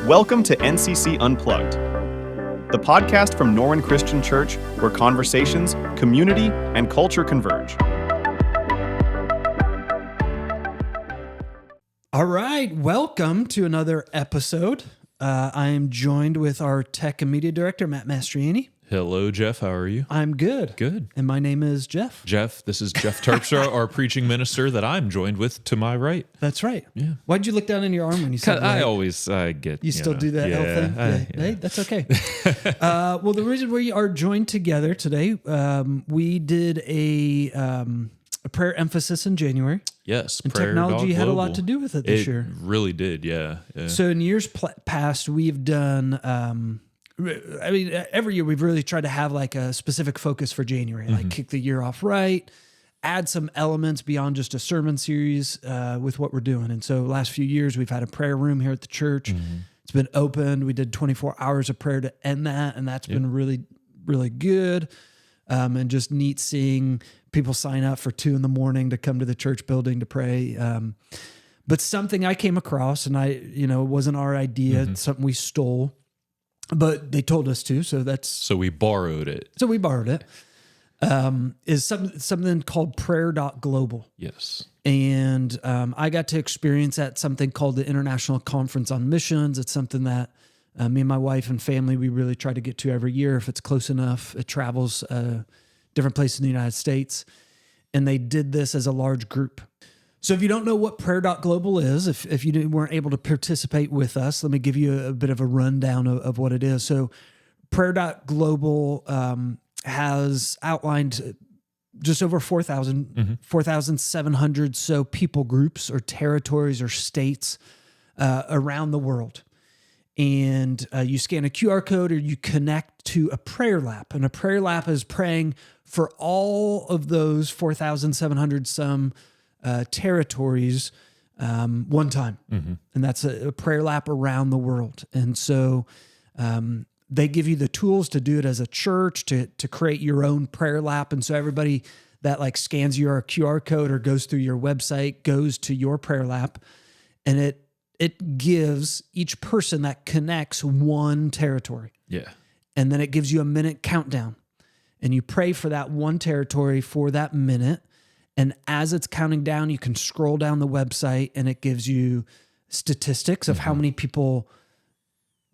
Welcome to NCC Unplugged, the podcast from Norwin Christian Church where conversations, community, and culture converge. All right, welcome to another episode. I am joined with our tech and media director, Matt Mastroianni. Hello, Jeff. How are you? I'm good. Good. And my name is Jeff. Jeff, this is Jeff Terpstra, our preaching minister that I'm joined with to my right. That's right. Yeah. Why'd you look down in your arm when you said I right? always get... You still do that L thing? Hey, that's okay. Well, the reason we are joined together today, we did a prayer emphasis in January. Yes. And technology had a lot to do with it this year. It really did, yeah. So in years past, we've done... every year we've really tried to have like a specific focus for January, like kick the year off right, add some elements beyond just a sermon series with what we're doing. And so last few years we've had a prayer room here at the church. It's been opened. We did 24 hours of prayer to end that, and that's been really, really good. And just neat seeing people sign up for 2 a.m. to come to the church building to pray. But something I came across, and it wasn't our idea, it's something we stole. But they told us to, so we borrowed it. So we borrowed it. Is something called prayer.global. Yes. And I got to experience at something called the International Conference on Missions. It's something that me and my wife and family, we really try to get to every year if it's close enough. It travels different places in the United States. And they did this as a large group. So if you don't know what prayer.global is, if you weren't able to participate with us, let me give you a bit of a rundown of what it is. So prayer.global has outlined just over 4,700 so people groups or territories or states around the world. And you scan a QR code or you connect to a prayer lap. And a prayer lap is praying for all of those 4,700 some territories one time. And that's a prayer lap around the world. And so they give you the tools to do it as a church, to create your own prayer lap. And so everybody that like scans your QR code or goes through your website goes to your prayer lap, and it gives each person that connects one territory. Yeah. And then it gives you a minute countdown, and you pray for that one territory for that minute. And as it's counting down, you can scroll down the website and it gives you statistics of how many people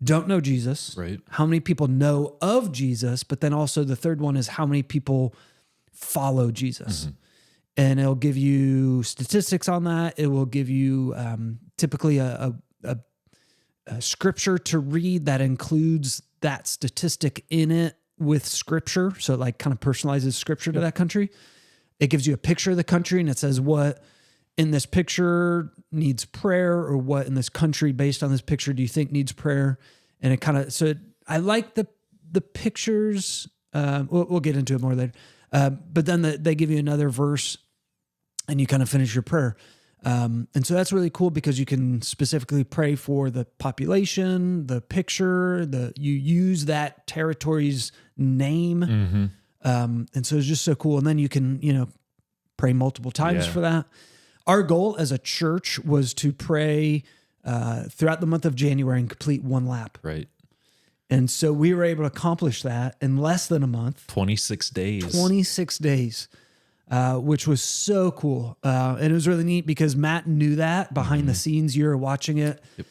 don't know Jesus, right? How many people know of Jesus, but then also the third one is how many people follow Jesus. And it'll give you statistics on that. It will give you typically a scripture to read that includes that statistic in it with scripture. So it like kind of personalizes scripture to that country. It gives you a picture of the country, and it says what in this picture needs prayer, or what in this country based on this picture do you think needs prayer? And it kind of, I like the pictures. We'll get into it more later. But then they give you another verse, and you kind of finish your prayer. And so that's really cool because you can specifically pray for the population, the picture, you use that territory's name. And so it's just so cool. And then you can, pray multiple times for that. Our goal as a church was to pray throughout the month of January and complete one lap. Right. And so we were able to accomplish that in less than a month. 26 days. 26 days, which was so cool. And it was really neat because Matt knew that behind the scenes. You were watching it. Yep.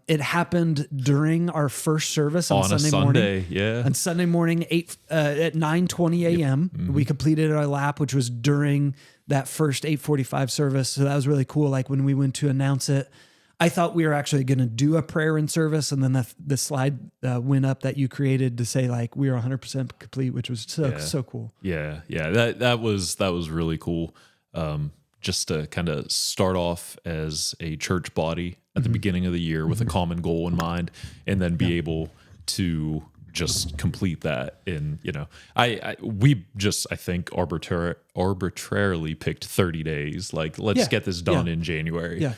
It happened during our first service on Sunday morning. Yeah. On Sunday morning, at 9:20 a.m., we completed our lap, which was during that first 8:45 service. So that was really cool. Like when we went to announce it, I thought we were actually going to do a prayer in service, and then the slide went up that you created to say like we are 100% complete, which was so cool. Yeah. That was really cool. Just to kind of start off as a church body at the beginning of the year with a common goal in mind, and then be able to just complete that. And we just, I think, arbitrarily picked 30 days. Like, let's get this done in January. Yeah.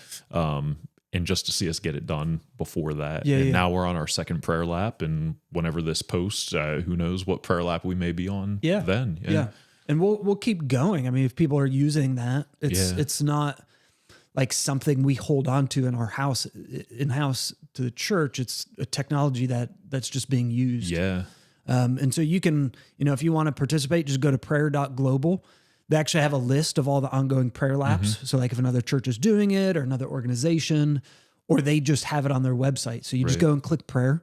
And just to see us get it done before that. Now we're on our second prayer lap, and whenever this posts, who knows what prayer lap we may be on then. Yeah. And we'll keep going. I mean, if people are using that, it's not like something we hold on to in our house, to the church. It's a technology that's just being used. Yeah. And so you can, if you want to participate, just go to prayer.global. They actually have a list of all the ongoing prayer laps. So like if another church is doing it or another organization, or they just have it on their website. So you just go and click prayer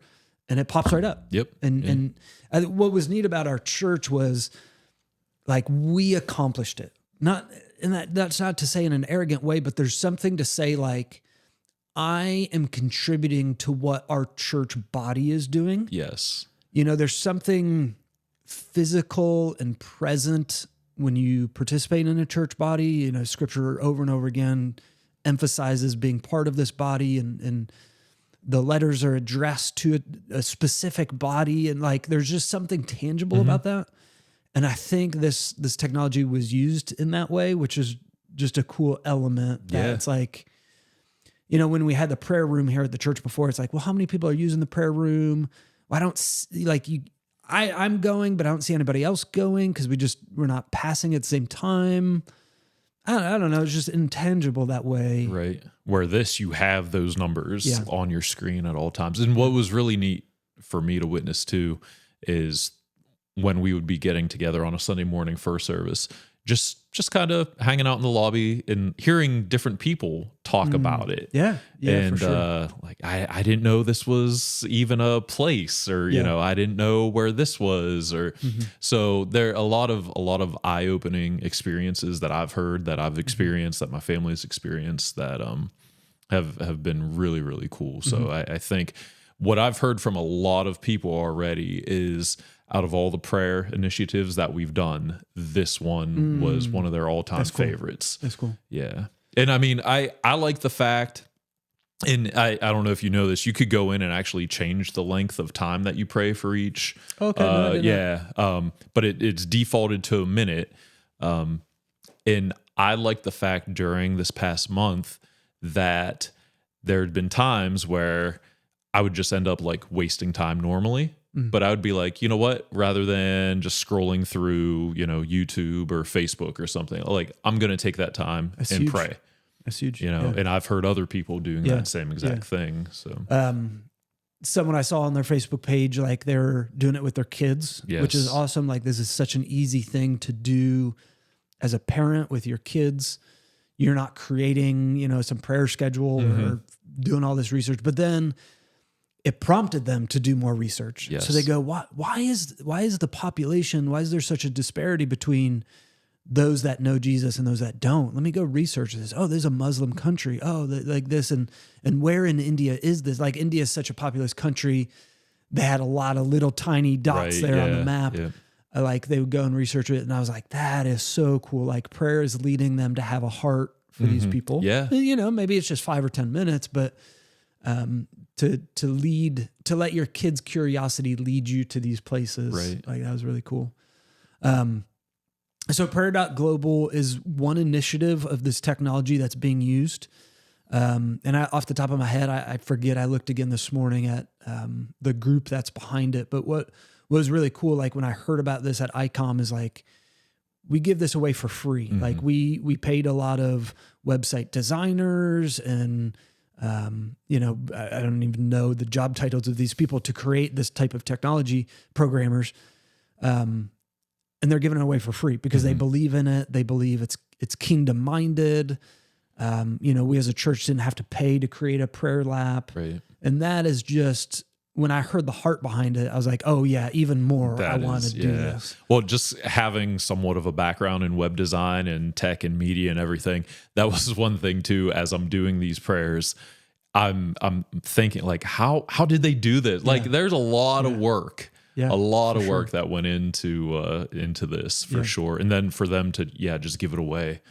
and it pops right up. Yep. And what was neat about our church was like we accomplished it. That's not to say in an arrogant way, but there's something to say like, I am contributing to what our church body is doing. Yes. There's something physical and present when you participate in a church body. Scripture over and over again emphasizes being part of this body, and the letters are addressed to a specific body. And like, there's just something tangible about that. And I think this technology was used in that way, which is just a cool element. That it's like, when we had the prayer room here at the church before, it's like, well, how many people are using the prayer room? Well, I don't see, like I'm going, but I don't see anybody else going because we're not passing at the same time. I don't know. It's just intangible that way. Right. Where you have those numbers on your screen at all times. And what was really neat for me to witness too is when we would be getting together on a Sunday morning first service, just kind of hanging out in the lobby and hearing different people talk about it. Yeah. And for sure. like I didn't know this was even a place, or I didn't know where this was, or so there are a lot of eye-opening experiences that I've heard, that I've experienced, that my family's experienced, that have been really, really cool. So I think what I've heard from a lot of people already is, out of all the prayer initiatives that we've done, this one was one of their all-time favorites. That's cool. Yeah. And I mean, I like the fact, and I don't know if you know this, you could go in and actually change the length of time that you pray for each. Okay. No, I didn't know. But it's defaulted to a minute. And I like the fact during this past month that there had been times where I would just end up like wasting time normally. But I would be like, you know what? Rather than just scrolling through, YouTube or Facebook or something, like I'm going to take that time and pray. That's huge. And I've heard other people doing that same exact thing. So, someone I saw on their Facebook page, like they're doing it with their kids, which is awesome. Like this is such an easy thing to do as a parent with your kids. You're not creating, some prayer schedule or doing all this research, but then it prompted them to do more research. Yes. So they go, why is the population, why is there such a disparity between those that know Jesus and those that don't? Let me go research this. Oh, there's a Muslim country. Oh, like this. And where in India is this? Like India is such a populous country. They had a lot of little tiny dots on the map. Yeah. Like they would go and research it. And I was like, that is so cool. Like prayer is leading them to have a heart for these people. Yeah. Maybe it's just 5 or 10 minutes, but to let your kids' curiosity lead you to these places. Right. Like that was really cool. So prayer.global is one initiative of this technology that's being used. And off the top of my head, I forget, I looked again this morning at the group that's behind it. But what was really cool, like when I heard about this at ICOM, is like, we give this away for free. Like we paid a lot of website designers and I don't even know the job titles of these people to create this type of technology, programmers. And they're giving it away for free because they believe in it. They believe it's kingdom minded. We as a church didn't have to pay to create a prayer lap. Right. And that is just, when I heard the heart behind it, I was like, oh yeah, even more. I want to do this. Well, just having somewhat of a background in web design and tech and media and everything, that was one thing too. As I'm doing these prayers, I'm thinking like, how did they do this? Like, there's a lot of work. Yeah, a lot of work that went into this for sure. And then for them to, just give it away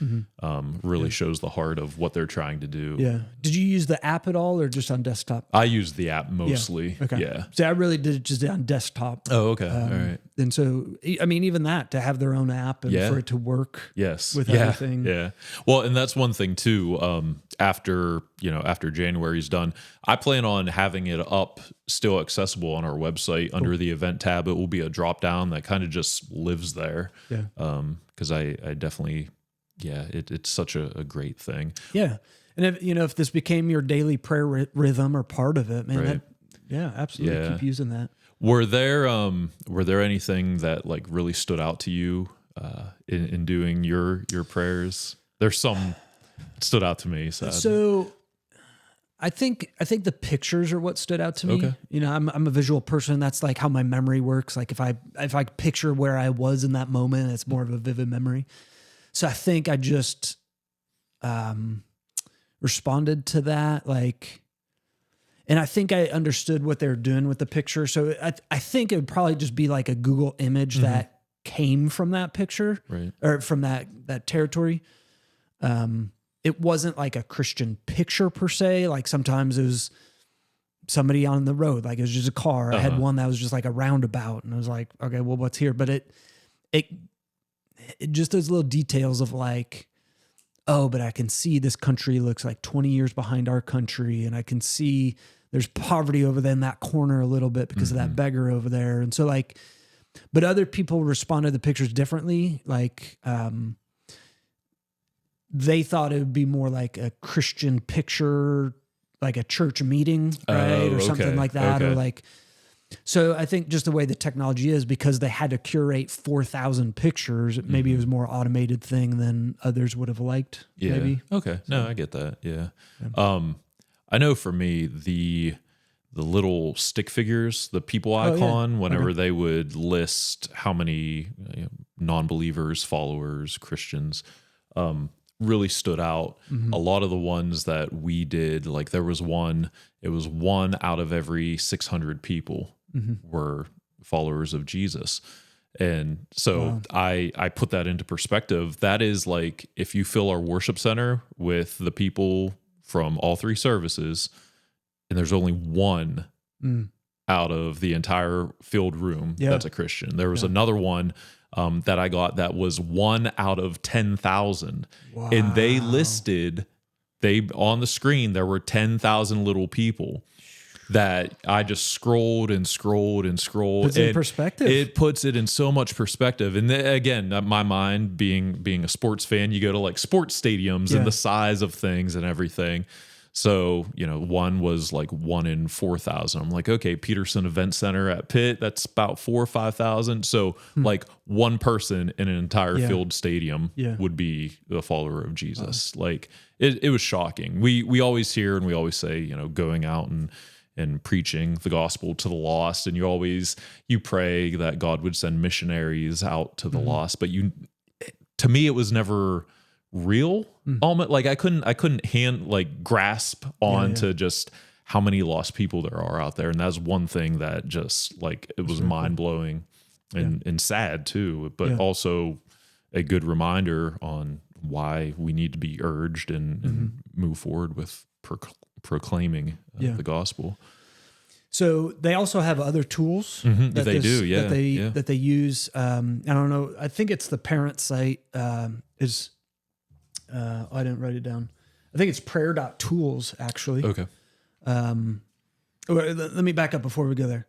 really shows the heart of what they're trying to do. Yeah. Did you use the app at all or just on desktop? I used the app mostly. Yeah. Okay. Yeah. So I really did it just on desktop. Oh, okay. All right. And so, I mean, even that, to have their own app and for it to work with everything. Yeah. Well, and that's one thing too. After January's done, I plan on having it up still accessible on our website under the event tab. It will be a drop down that kind of just lives there. Yeah. Because I definitely, it's such a great thing. Yeah. And if this became your daily prayer rhythm or part of it, man, Right. Absolutely. Yeah. Keep using that. Were there anything that like really stood out to you in doing your prayers? There's some stood out to me. So I think the pictures are what stood out to me. Okay. I'm a visual person. That's like how my memory works. Like if I picture where I was in that moment, it's more of a vivid memory. So I think I just responded to that, like, and I think I understood what they're doing with the picture. So I think it would probably just be like a Google image that came from that picture, Right. or from that territory. It wasn't like a Christian picture per se. Like sometimes it was somebody on the road, like it was just a car. I had one that was just like a roundabout, and I was like, okay, well, what's here? But it just those little details of like, oh, but I can see this country looks like 20 years behind our country, and I can see there's poverty over there in that corner a little bit because of that beggar over there. And so like, but other people responded to the pictures differently. Like, they thought it would be more like a Christian picture, like a church meeting, right? Or something like that. Okay. Or like, so I think just the way the technology is, because they had to curate 4,000 pictures, maybe it was a more automated thing than others would have liked. Yeah. Maybe. Okay. No, I get that. Yeah. I know for me, the little stick figures, the people icon, whenever they would list how many non-believers, followers, Christians, really stood out. A lot of the ones that we did, like there was one, it was 1 out of every 600 people were followers of Jesus. And so I put that into perspective. That is like, if you fill our worship center with the people from all 3 services, and there's only 1 out of the entire filled room that's a Christian. There was another one that I got that was 1 out of 10,000. Wow. And they listed, on the screen, there were 10,000 little people that I just scrolled and scrolled and scrolled. Puts it in perspective. It puts it in so much perspective. And again, my mind being a sports fan, you go to like sports stadiums and the size of things and everything. So, one was like 1 in 4,000. I'm like, okay, Peterson Event Center at Pitt, that's about 4,000 or 5,000. So like one person in an entire filled stadium would be the follower of Jesus. Like it was shocking. We always hear and we always say, going out and preaching the gospel to the lost. And you pray that God would send missionaries out to the lost. But to me, it was never real. Almost like I couldn't grasp on to just how many lost people there are out there. And that's one thing that just like, it was mind blowing and sad too, but also a good reminder on why we need to be urged and move forward with proclaiming the gospel. So they also have other tools that they use. I don't know. I think it's the parent site I didn't write it down. I think it's prayer.tools actually. Okay. Let me back up before we go there.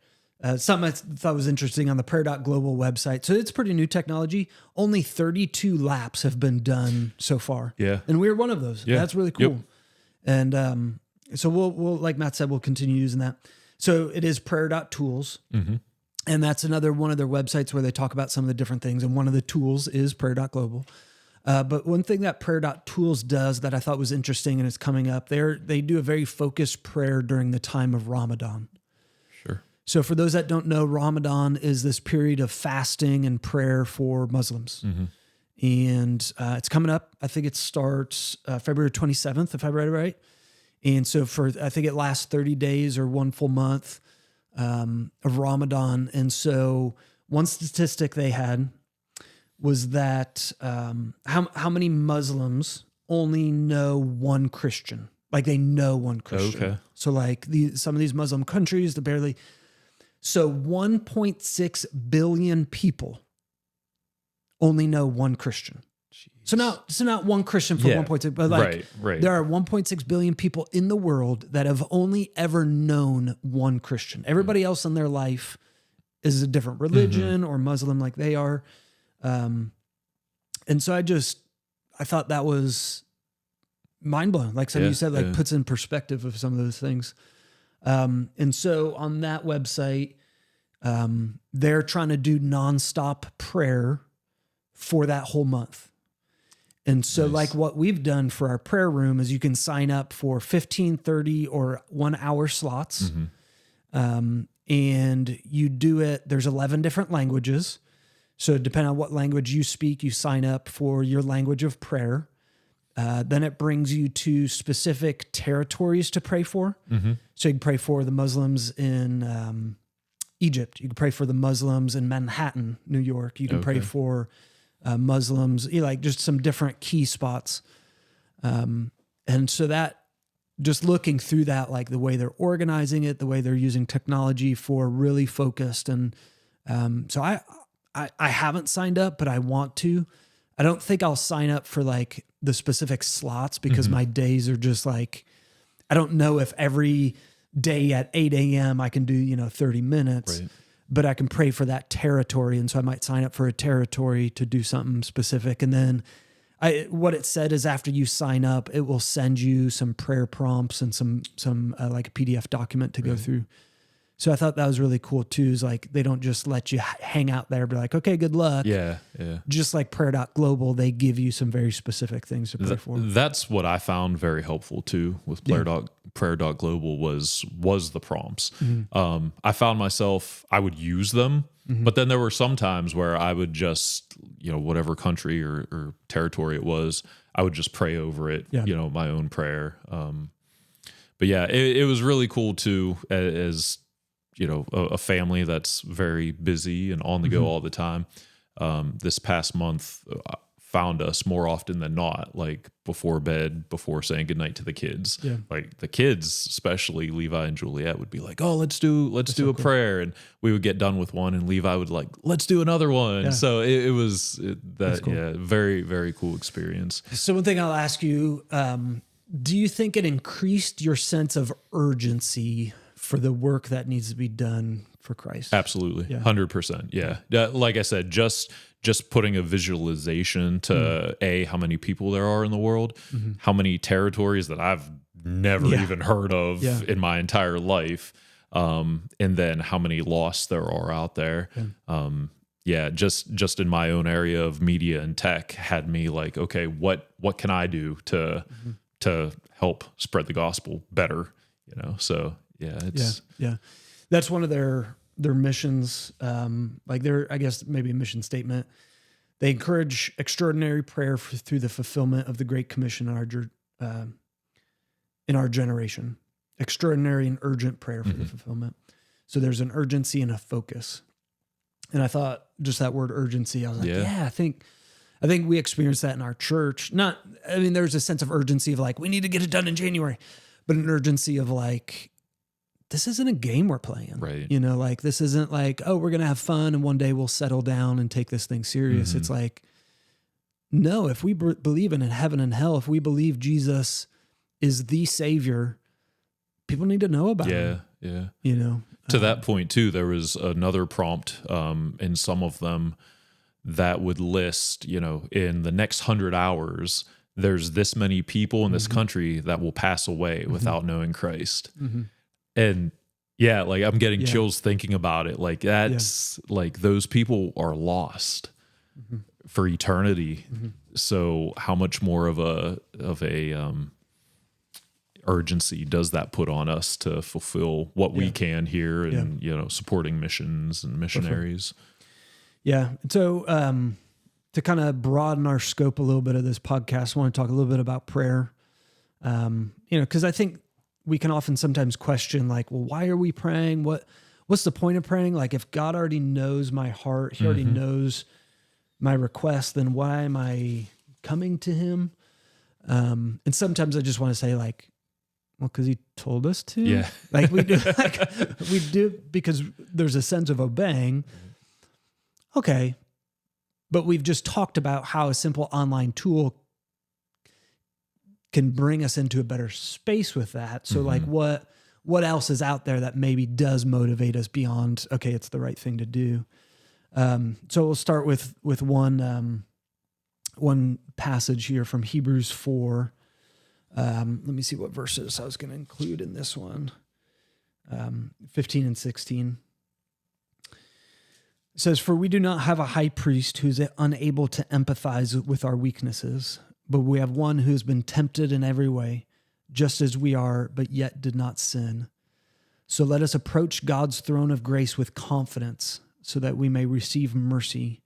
Something I thought was interesting on the prayer.global website. So it's pretty new technology. Only 32 laps have been done so far. Yeah. And we're one of those. Yeah. That's really cool. Yep. And so we'll, like Matt said, we'll continue using that. So it is prayer.tools. And that's another one of their websites where they talk about some of the different things. And one of the tools is prayer.global. But one thing that prayer.tools does that I thought was interesting, and it's coming up, they do a very focused prayer during the time of Ramadan. Sure. So for those that don't know, Ramadan is this period of fasting and prayer for Muslims. And it's coming up. I think it starts February 27th, if I read it right. And so I think it lasts 30 days or one full month of Ramadan. And so one statistic they had was that how many Muslims only know one Christian? Like they know one Christian. Okay. So like some of these Muslim countries, so 1.6 billion people only know one Christian. Jeez. So not one Christian for 1.6, but like right. There are 1.6 billion people in the world that have only ever known one Christian. Everybody else in their life is a different religion or Muslim like they are. And so I thought that was mind blowing. Like some of Yeah, you said, like yeah. puts in perspective of some of those things. And so on that website, they're trying to do nonstop prayer for that whole month. And so Nice. like what we've done for our prayer room is you can sign up for 15, 30 or 1 hour slots. And you do it, there's 11 different languages. So depending on what language you speak, you sign up for your language of prayer. Then it brings you to specific territories to pray for. So you can pray for the Muslims in Egypt. You can pray for the Muslims in Manhattan, New York. You can pray for Muslims, like just some different key spots. And so that, just looking through that, like the way they're organizing it, the way they're using technology for really focused. And so I haven't signed up, but I want to. I don't think I'll sign up for like the specific slots because my days are just like, I don't know if every day at 8 a.m. I can do, 30 minutes, but I can pray for that territory. And so I might sign up for a territory to do something specific. And then what it said is after you sign up, it will send you some prayer prompts and some like a PDF document to go through. So I thought that was really cool too, is like, they don't just let you hang out there, be like, okay, good luck. Yeah. Just like Prayer.Global, they give you some very specific things to pray for. That's what I found very helpful too with Prayer.Global was the prompts. I found myself, I would use them, but then there were some times where I would just, whatever country or territory it was, I would just pray over it, my own prayer. But yeah, it was really cool too, as a family that's very busy and on the go all the time. This past month found us more often than not, like before bed, before saying goodnight to the kids. Yeah. Like the kids, especially Levi and Juliet, would be like, "Oh, let's do a prayer," and we would get done with one, and Levi would like, "Let's do another one." Yeah. So it was cool. Very, very cool experience. So one thing I'll ask you, do you think it increased your sense of urgency for the work that needs to be done for Christ? Absolutely. 100%. Yeah. Like I said, just putting a visualization to how many people there are in the world, how many territories that I've never even heard of in my entire life. And then how many lost there are out there. Just in my own area of media and tech had me like, okay, what can I do to help spread the gospel better? So that's one of their missions. Like their, I guess maybe a mission statement. They encourage extraordinary prayer through the fulfillment of the Great Commission in our generation. Extraordinary and urgent prayer for the fulfillment. So there's an urgency and a focus. And I thought just that word urgency, I was like, I think we experienced that in our church. There's a sense of urgency of like, we need to get it done in January, but an urgency of like, this isn't a game we're playing. Right. Like this isn't like, oh, we're going to have fun and one day we'll settle down and take this thing serious. It's like, no, if we believe in heaven and hell, if we believe Jesus is the Savior, people need to know about him. Yeah. To that point too, there was another prompt in some of them that would list, in the next 100 hours, there's this many people in this country that will pass away without knowing Christ. And like I'm getting chills thinking about it. Like that's like those people are lost for eternity. So how much more of a urgency does that put on us to fulfill what we can here and, supporting missions and missionaries? Yeah. So, to kind of broaden our scope a little bit of this podcast, I want to talk a little bit about prayer. Cause I think we can often sometimes question like, well, why are we praying? What's the point of praying? Like if God already knows my heart, he already knows my request, then why am I coming to him? And sometimes I just want to say like, well, because he told us to. Yeah. Like we do because there's a sense of obeying. Okay. But we've just talked about how a simple online tool can bring us into a better space with that. So like what else is out there that maybe does motivate us beyond, okay, it's the right thing to do. So we'll start with one passage here from Hebrews 4. Let me see what verses I was going to include in this one. 15 and 16. It says, "For we do not have a high priest who is unable to empathize with our weaknesses, but we have one who has been tempted in every way, just as we are, but yet did not sin. So let us approach God's throne of grace with confidence, so that we may receive mercy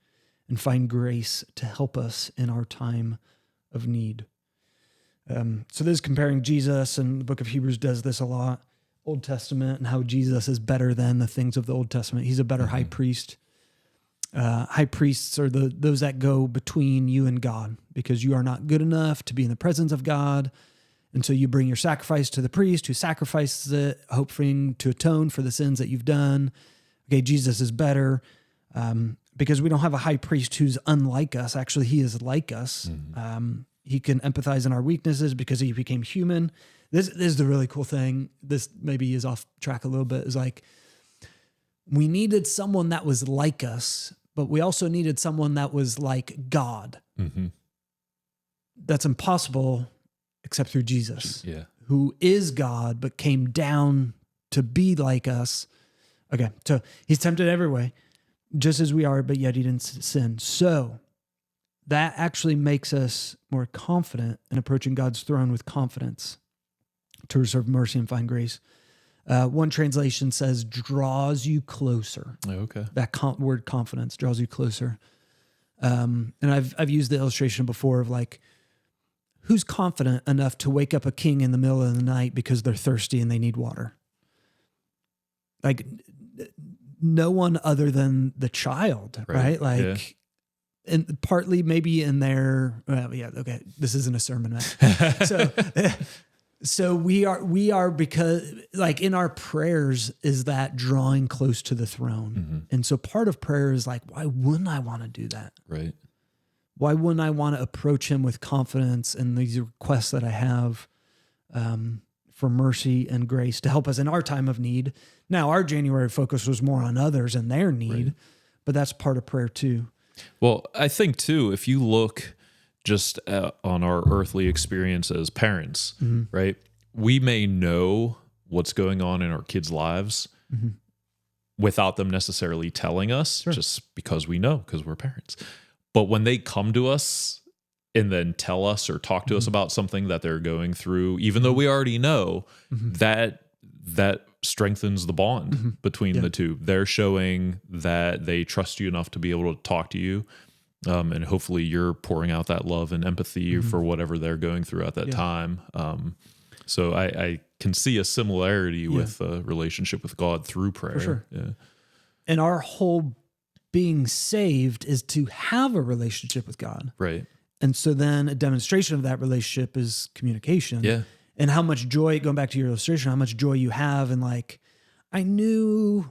and find grace to help us in our time of need." So this is comparing Jesus, and the book of Hebrews does this a lot, Old Testament, and how Jesus is better than the things of the Old Testament. He's a better high priest. High priests are those that go between you and God, because you are not good enough to be in the presence of God. And so you bring your sacrifice to the priest who sacrifices it, hoping to atone for the sins that you've done. Okay, Jesus is better because we don't have a high priest who's unlike us. Actually, he is like us. He can empathize in our weaknesses because he became human. This is the really cool thing. This maybe is off track a little bit. Is like, we needed someone that was like us, but we also needed someone that was like God. That's impossible except through Jesus, who is God, but came down to be like us. Okay, so he's tempted every way, just as we are, but yet he didn't sin. So that actually makes us more confident in approaching God's throne with confidence to receive mercy and find grace. One translation says, draws you closer. Okay. That word confidence draws you closer. And I've used the illustration before of like, who's confident enough to wake up a king in the middle of the night because they're thirsty and they need water? Like, no one other than the child, right? Like, and partly maybe in their, okay, this isn't a sermon, Matt. So we are because like in our prayers is that drawing close to the throne. And so part of prayer is like, why wouldn't I want to do that? Right. Why wouldn't I want to approach him with confidence and these requests that I have for mercy and grace to help us in our time of need? Now, our January focus was more on others and their need, but that's part of prayer too. Well, I think too, if you look just on our earthly experience as parents, right? We may know what's going on in our kids' lives without them necessarily telling us, just because we know, because we're parents. But when they come to us and then tell us or talk to us about something that they're going through, even though we already know, that strengthens the bond between the two. They're showing that they trust you enough to be able to talk to you. And hopefully you're pouring out that love and empathy for whatever they're going through at that time. So I can see a similarity with a relationship with God through prayer. For sure. Yeah. And our whole being saved is to have a relationship with God. Right. And so then a demonstration of that relationship is communication. Yeah. And how much joy, going back to your illustration, how much joy you have. And like, I knew,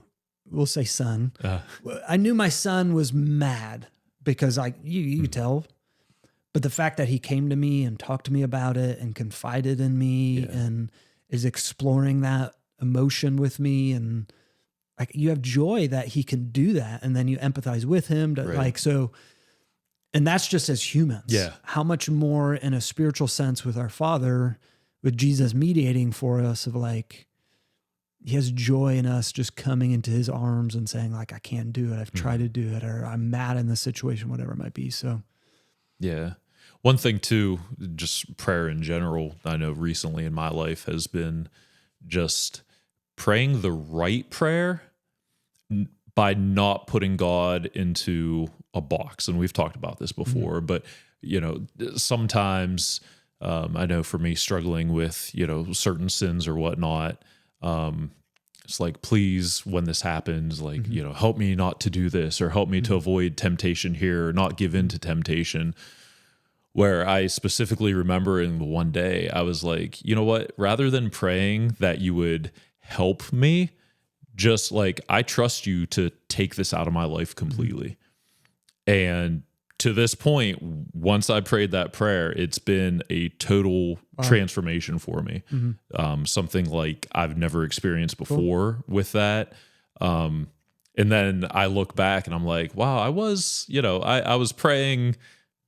we'll say son, I knew my son was mad because you could tell. But the fact that he came to me and talked to me about it and confided in me and is exploring that emotion with me, and like, you have joy that he can do that, and then you empathize with him to, like, so, and that's just as humans. Yeah. How much more in a spiritual sense with our Father, with Jesus mediating for us, of like, he has joy in us just coming into his arms and saying like, I can't do it. I've tried to do it, or I'm mad in this situation, whatever it might be. So yeah. One thing too, just prayer in general, I know recently in my life has been just praying the right prayer by not putting God into a box. And we've talked about this before, but you know, sometimes I know for me struggling with, you know, certain sins or whatnot, it's like, please, when this happens, like, you know, help me not to do this, or help me to avoid temptation here, or not give in to temptation. Where I specifically remember in one day, I was like, you know what, rather than praying that you would help me, just like, I trust you to take this out of my life completely. And to this point, once I prayed that prayer, it's been a total transformation for me. Something like I've never experienced before with that. And then I look back and I'm like, wow, I was, you know, I was praying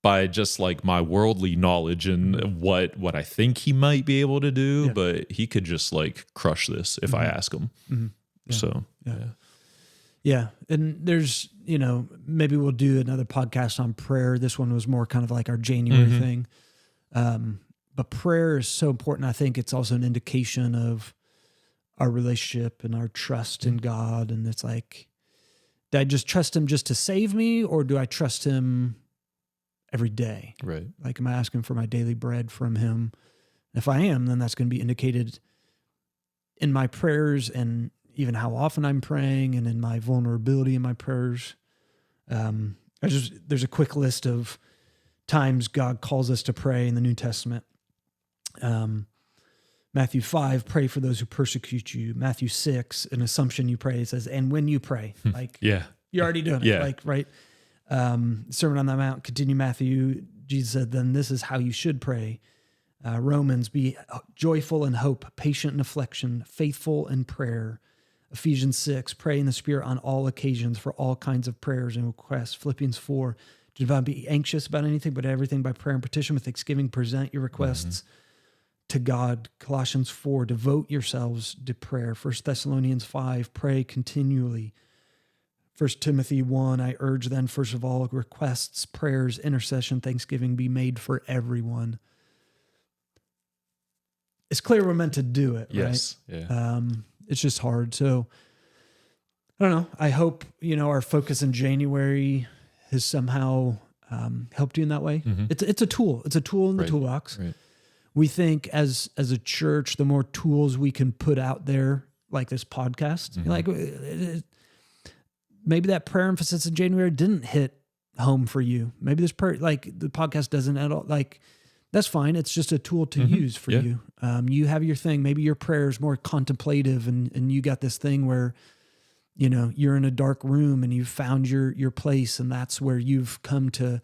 by just like my worldly knowledge and what I think he might be able to do, but he could just like crush this if I ask him. Yeah. So, Yeah. And there's, maybe we'll do another podcast on prayer. This one was more kind of like our January thing. But prayer is so important. I think it's also an indication of our relationship and our trust in God. And it's like, do I just trust him just to save me, or do I trust him every day? Right. Like, am I asking for my daily bread from him? If I am, then that's going to be indicated in my prayers and even how often I'm praying and in my vulnerability in my prayers. There's a quick list of times God calls us to pray in the New Testament. Matthew 5, pray for those who persecute you. Matthew 6, an assumption you pray, it says, and when you pray, like, you're already doing it, like, right? Sermon on the Mount, continue Matthew, Jesus said, then this is how you should pray. Romans, be joyful in hope, patient in affliction, faithful in prayer. Ephesians 6, pray in the Spirit on all occasions for all kinds of prayers and requests. Philippians 4, do not be anxious about anything, but everything by prayer and petition with thanksgiving, present your requests to God. Colossians 4, devote yourselves to prayer. 1 Thessalonians 5, pray continually. 1 Timothy 1, I urge then, first of all, requests, prayers, intercession, thanksgiving be made for everyone. It's clear we're meant to do it, yes. right? Yeah. It's just hard. So, I don't know. I hope, our focus in January has somehow helped you in that way. It's a tool. It's a tool in the toolbox. Right. We think as a church, the more tools we can put out there, like this podcast, like maybe that prayer emphasis in January didn't hit home for you. Maybe this prayer, like the podcast doesn't at all, like that's fine. It's just a tool to use for you. You have your thing. Maybe your prayer is more contemplative and you got this thing where, you're in a dark room and you've found your place and that's where you've come to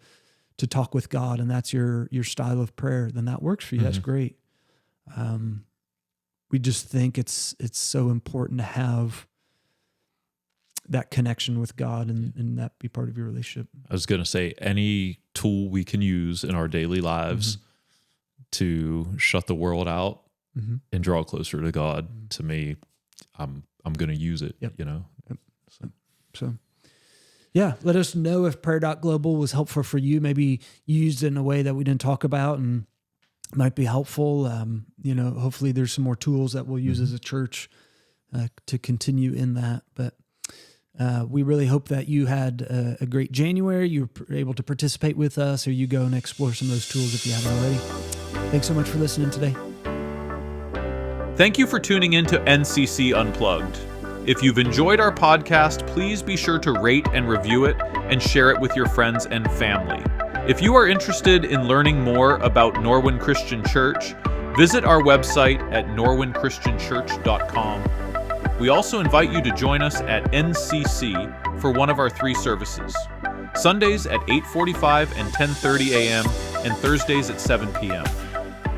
talk with God, and that's your style of prayer, then that works for you. That's great. We just think it's so important to have that connection with God and that be part of your relationship. I was going to say, any tool we can use in our daily lives to shut the world out and draw closer to God, to me, I'm going to use it, So. Yeah, let us know if prayer.global was helpful for you. Maybe you used it in a way that we didn't talk about and might be helpful. Hopefully there's some more tools that we'll use as a church to continue in that. But we really hope that you had a great January. You were able to participate with us, or you go and explore some of those tools if you haven't already. Thanks so much for listening today. Thank you for tuning in to NCC Unplugged. If you've enjoyed our podcast, please be sure to rate and review it and share it with your friends and family. If you are interested in learning more about Norwin Christian Church, visit our website at norwinchristianchurch.com. We also invite you to join us at NCC for one of our 3 services. Sundays at 8:45 and 10:30 a.m. and Thursdays at 7 p.m.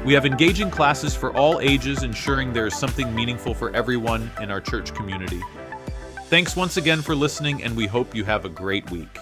We have engaging classes for all ages, ensuring there is something meaningful for everyone in our church community. Thanks once again for listening, and we hope you have a great week.